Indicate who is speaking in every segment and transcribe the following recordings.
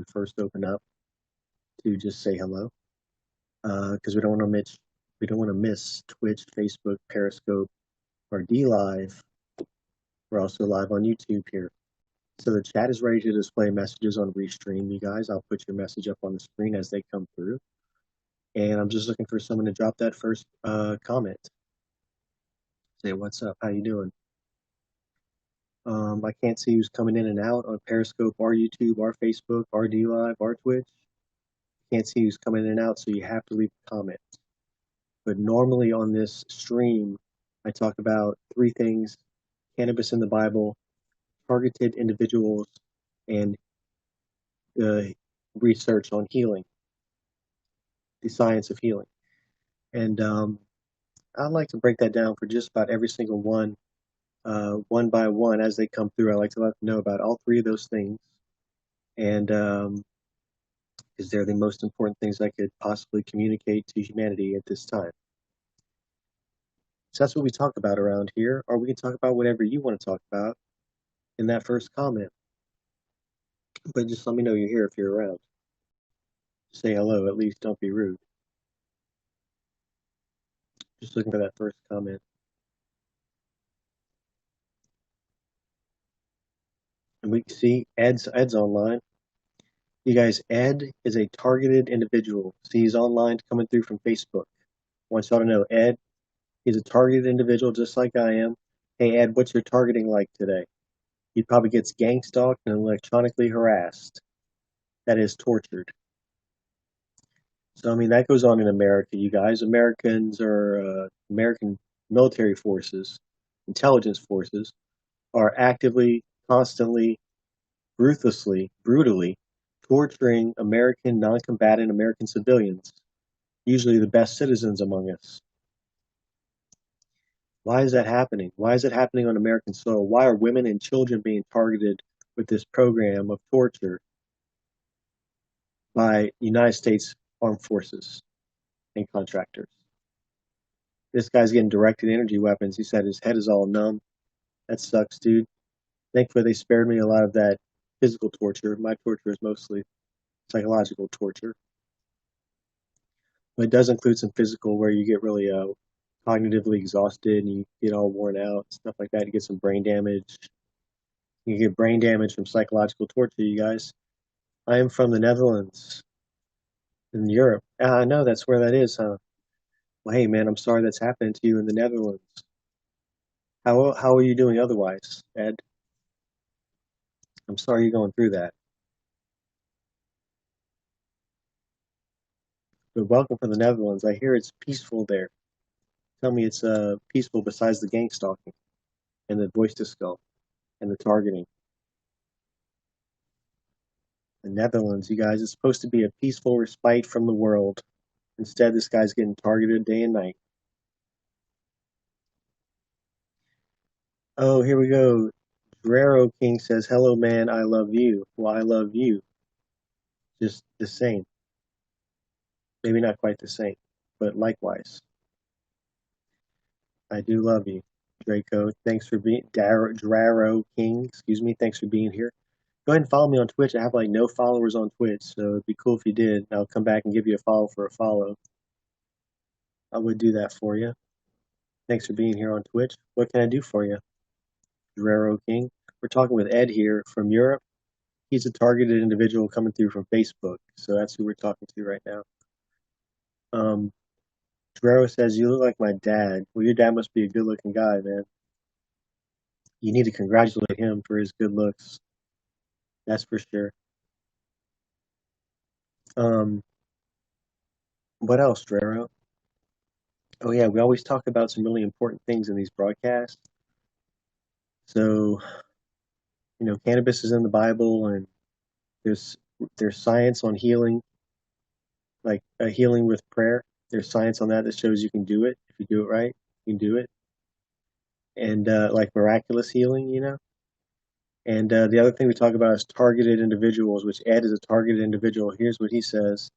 Speaker 1: would first open up to just say hello, because we don't want to miss Twitch, Facebook, Periscope, or D Live. We're also live on YouTube here. So the chat is ready to display messages on Restream, you guys. I'll put your message up on the screen as they come through. And I'm just looking for someone to drop that first comment. Say, what's up? How you doing? I can't see who's coming in and out on Periscope, or YouTube, or Facebook, or D Live, or Twitch. Can't see who's coming in and out, so you have to leave a comment. But normally on this stream, I talk about three things: cannabis in the Bible, targeted individuals, and research on healing, the science of healing. And I'd like to break that down for just about every single one by one as they come through. I like to let them know about all three of those things, and because they're the most important things I could possibly communicate to humanity at this time. So that's what we talk about around here, or we can talk about whatever you want to talk about in that first comment. But just let me know you're here if you're around. Say hello, at least don't be rude. Just looking for that first comment. And we can see Ed's online. You guys, Ed is a targeted individual. See, he's online coming through from Facebook. I want y'all to know, Ed, he's a targeted individual just like I am. Hey, Ed, what's your targeting like today? He probably gets gang stalked and electronically harassed. That is tortured. So, I mean, that goes on in America, you guys. Americans are, American military forces, intelligence forces, are actively, constantly, ruthlessly, brutally torturing American non-combatant American civilians, usually the best citizens among us. Why is that happening? Why is it happening on American soil? Why are women and children being targeted with this program of torture by United States armed forces and contractors? This guy's getting directed energy weapons. He said his head is all numb. That sucks, dude. Thankfully, they spared me a lot of that physical torture. My torture is mostly psychological torture. But it does include some physical where you get really cognitively exhausted and you get all worn out, stuff like that. You get some brain damage. You get brain damage from psychological torture, you guys. I am from the Netherlands in Europe. I know that's where that is, huh? Well, hey, man, I'm sorry that's happening to you in the Netherlands. How are you doing otherwise, Ed? I'm sorry you're going through that. But welcome from the Netherlands. I hear it's peaceful there. Tell me it's peaceful besides the gang stalking and the voice to skull and the targeting. The Netherlands, you guys, it's supposed to be a peaceful respite from the world. Instead, this guy's getting targeted day and night. Oh, here we go. Guerrero King says, hello, man, I love you. Well, I love you. Just the same. Maybe not quite the same, but likewise. I do love you, Draco. Thanks for being, Draro King, excuse me, thanks for being here. Go ahead and follow me on Twitch. I have like no followers on Twitch, so it'd be cool if you did. I'll come back and give you a follow for a follow. I would do that for you. Thanks for being here on Twitch. What can I do for you, Guerrero King? We're talking with Ed here from Europe. He's a targeted individual coming through from Facebook, so that's who we're talking to right now. Guerrero says, you look like my dad. Well, your dad must be a good-looking guy, man. You need to congratulate him for his good looks. That's for sure. What else, Guerrero? Oh, yeah, we always talk about some really important things in these broadcasts. So, you know, cannabis is in the Bible, and there's science on healing, like healing with prayer. There's science on that shows you can do it. If you do it right, you can do it. And like miraculous healing, you know. And the other thing we talk about is targeted individuals, which Ed is a targeted individual. Here's what he says.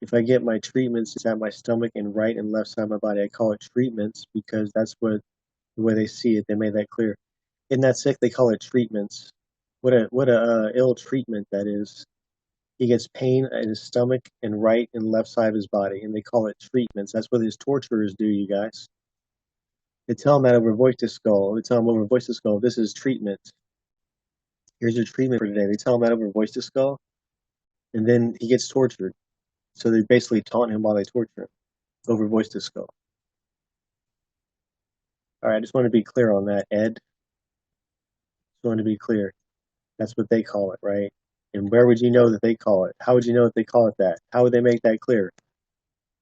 Speaker 1: If I get my treatments at my stomach and right and left side of my body, I call it treatments because that's the way they see it. They made that clear. Isn't that sick? They call it treatments. What a ill treatment that is. He gets pain in his stomach and right and left side of his body, and they call it treatments. That's what his torturers do, you guys. They tell him that over voice to skull. They tell him over voice to skull, this is treatment. Here's your treatment for today. They tell him that over voice to skull, and then he gets tortured. So they basically taunt him while they torture him over voice to skull. All right, I just want to be clear on that, Ed. Just want to be clear. That's what they call it, right? And where would you know that they call it? How would you know that they call it that? How would they make that clear?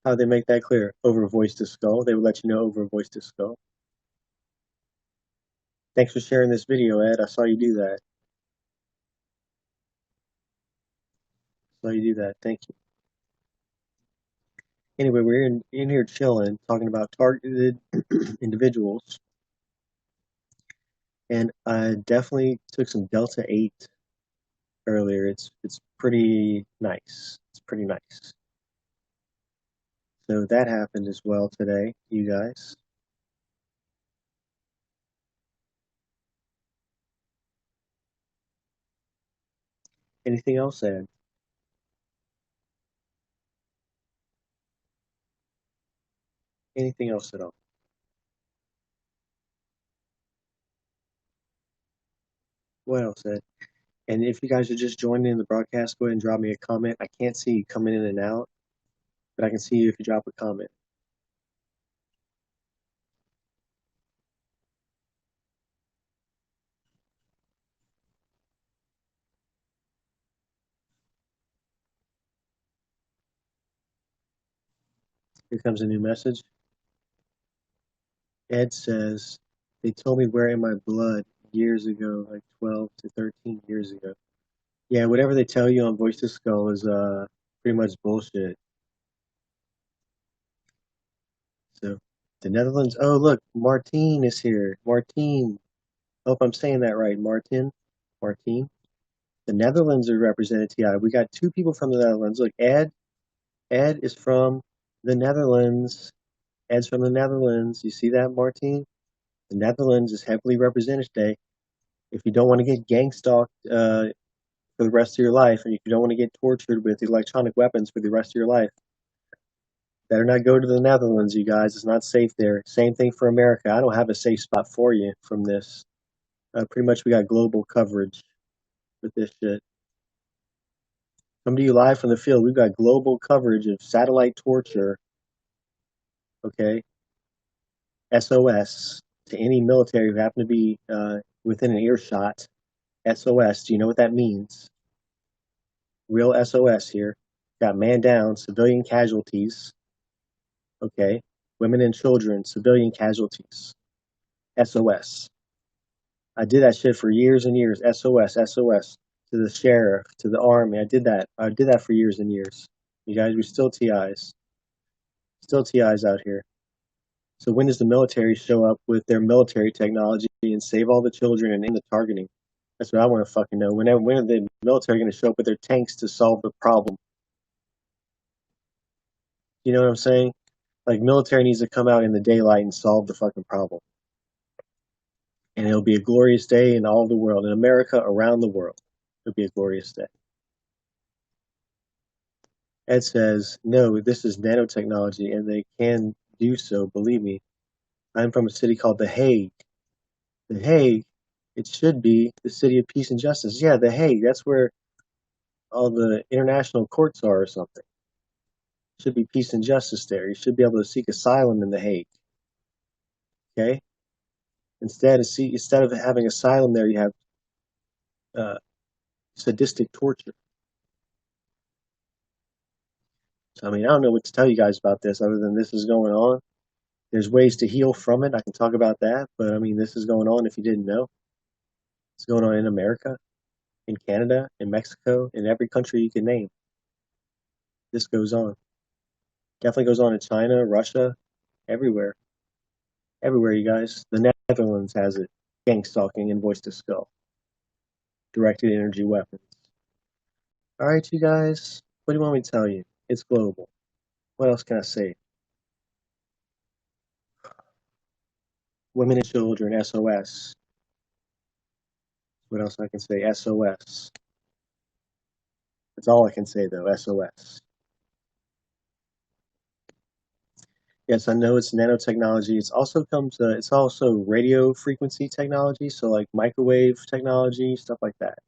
Speaker 1: How would they make that clear? Over voice to skull. They would let you know over voice to skull. Thanks for sharing this video, Ed. I saw you do that. I saw you do that. Thank you. Anyway, we're in here chilling, talking about targeted individuals. And I definitely took some Delta 8 earlier. It's pretty nice. It's pretty nice. So that happened as well today, you guys. Anything else, Ed? Anything else at all? What else, Ed? And if you guys are just joining in the broadcast, go ahead and drop me a comment. I can't see you coming in and out, but I can see you if you drop a comment. Here comes a new message. Ed says, they told me where in my blood years ago, like 12 to 13 years ago. Yeah, whatever they tell you on Voice to Skull is pretty much bullshit. So the Netherlands. Oh, look, Martine is here. Martine. Hope I'm saying that right. Martine. The Netherlands are represented. TI. We got two people from the Netherlands. Look, Ed. Ed is from the Netherlands. Ed's from the Netherlands. You see that, Martine? The Netherlands is heavily represented today. If you don't want to get gang stalked for the rest of your life, and if you don't want to get tortured with electronic weapons for the rest of your life, better not go to the Netherlands, you guys. It's not safe there. Same thing for America. I don't have a safe spot for you from this. Pretty much we got global coverage with this shit. Come to you live from the field. We've got global coverage of satellite torture. Okay. SOS to any military who happen to be within an earshot. SOS. Do you know what that means? Real SOS here. Got man down, civilian casualties. Okay. Women and children, civilian casualties. SOS. I did that shit for years and years. SOS, SOS to the sheriff, to the army. I did that. I did that for years and years. You guys, we still TIs. Still TIs out here. So when does the military show up with their military technology and save all the children and end the targeting? That's what I want to fucking know. When are the military going to show up with their tanks to solve the problem? You know what I'm saying? Like, military needs to come out in the daylight and solve the fucking problem. And it'll be a glorious day in all the world, in America, around the world. It'll be a glorious day. Ed says, no, this is nanotechnology, and they can do so, believe me. I'm from a city called The Hague. The Hague, it should be the city of peace and justice. Yeah, The Hague, that's where all the international courts are or something. Should be peace and justice there. You should be able to seek asylum in The Hague. Okay? Instead of having asylum there, you have sadistic torture. So, I mean, I don't know what to tell you guys about this other than this is going on. There's ways to heal from it. I can talk about that. But, I mean, this is going on if you didn't know. It's going on in America, in Canada, in Mexico, in every country you can name. This goes on. Definitely goes on in China, Russia, everywhere. Everywhere, you guys. The Netherlands has it. Gang stalking and voice to skull. Directed energy weapons. All right, you guys. What do you want me to tell you? It's global. What else can I say? Women and children, SOS. What else I can say? SOS. That's all I can say though. SOS. Yes, I know it's nanotechnology. It's also radio frequency technology, so like microwave technology, stuff like that.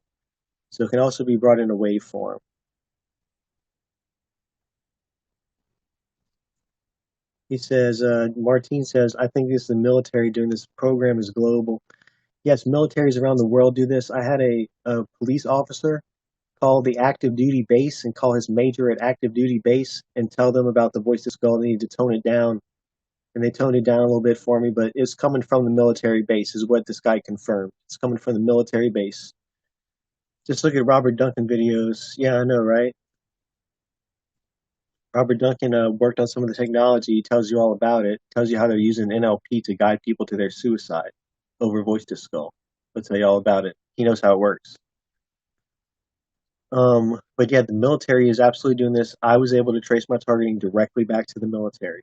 Speaker 1: So it can also be brought in a wave form. He says, Martine says, I think it's the military doing this program is global. Yes, militaries around the world do this. I had a police officer call the active duty base and call his major at active duty base and tell them about the voice to skull. They need to tone it down. And they toned it down a little bit for me, but it's coming from the military base, is what this guy confirmed. It's coming from the military base. Just look at Robert Duncan videos. Yeah, I know, right? Robert Duncan worked on some of the technology. He tells you all about it. Tells you how they're using NLP to guide people to their suicide over voice to skull. He'll tell you all about it. He knows how it works. But yeah, the military is absolutely doing this. I was able to trace my targeting directly back to the military.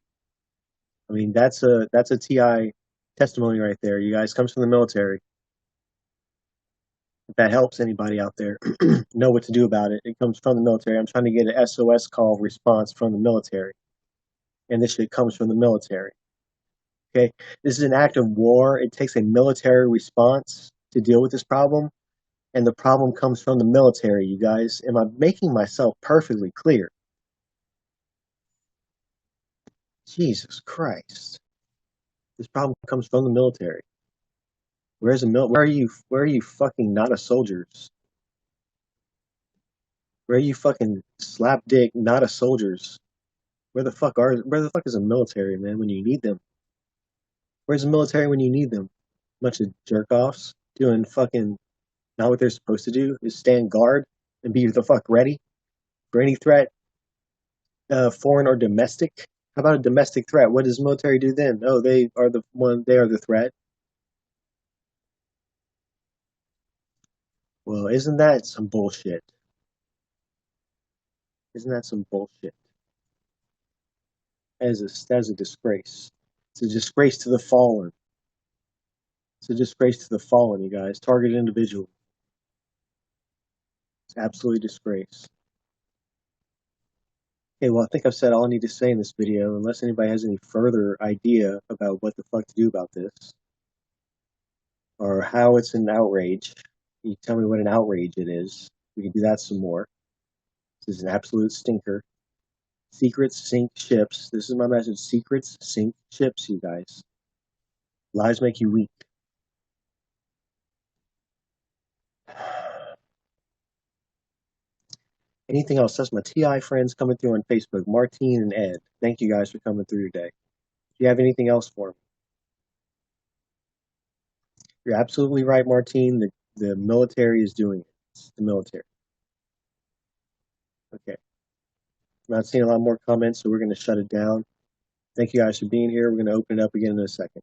Speaker 1: I mean, that's a TI testimony right there. You guys comes from the military. If that helps anybody out there know what to do about it, it comes from the military. I'm trying to get an SOS call response from the military, and this shit comes from the military. Okay, this is an act of war. It takes a military response to deal with this problem, and the problem comes from the military. You guys, am I making myself perfectly clear? Jesus Christ, this problem comes from the military. Where's the mil? Where are you? Where are you fucking not a soldiers? Where are you fucking slap dick not a soldiers? Where the fuck is the military, man, when you need them? Where's the military when you need them? Bunch of jerk offs doing fucking not what they're supposed to do is stand guard and be the fuck ready for any threat, foreign or domestic. How about a domestic threat? What does the military do then? Oh, they are the threat. Well, isn't that some bullshit? Isn't that some bullshit? That is a disgrace. It's a disgrace to the fallen. It's a disgrace to the fallen, you guys. Targeted individual. It's absolutely a disgrace. Okay, well, I think I've said all I need to say in this video, unless anybody has any further idea about what the fuck to do about this, or how it's an outrage. You tell me what an outrage it is. We can do that some more. This is an absolute stinker. Secrets sink ships. This is my message. Secrets sink ships, you guys. Lies make you weak. Anything else? That's my TI friends coming through on Facebook, Martine and Ed. Thank you guys for coming through today. Do you have anything else for me? You're absolutely right, Martine. The military is doing it. It's the military. Okay. I'm not seeing a lot more comments, so we're going to shut it down. Thank you guys for being here. We're going to open it up again in a second.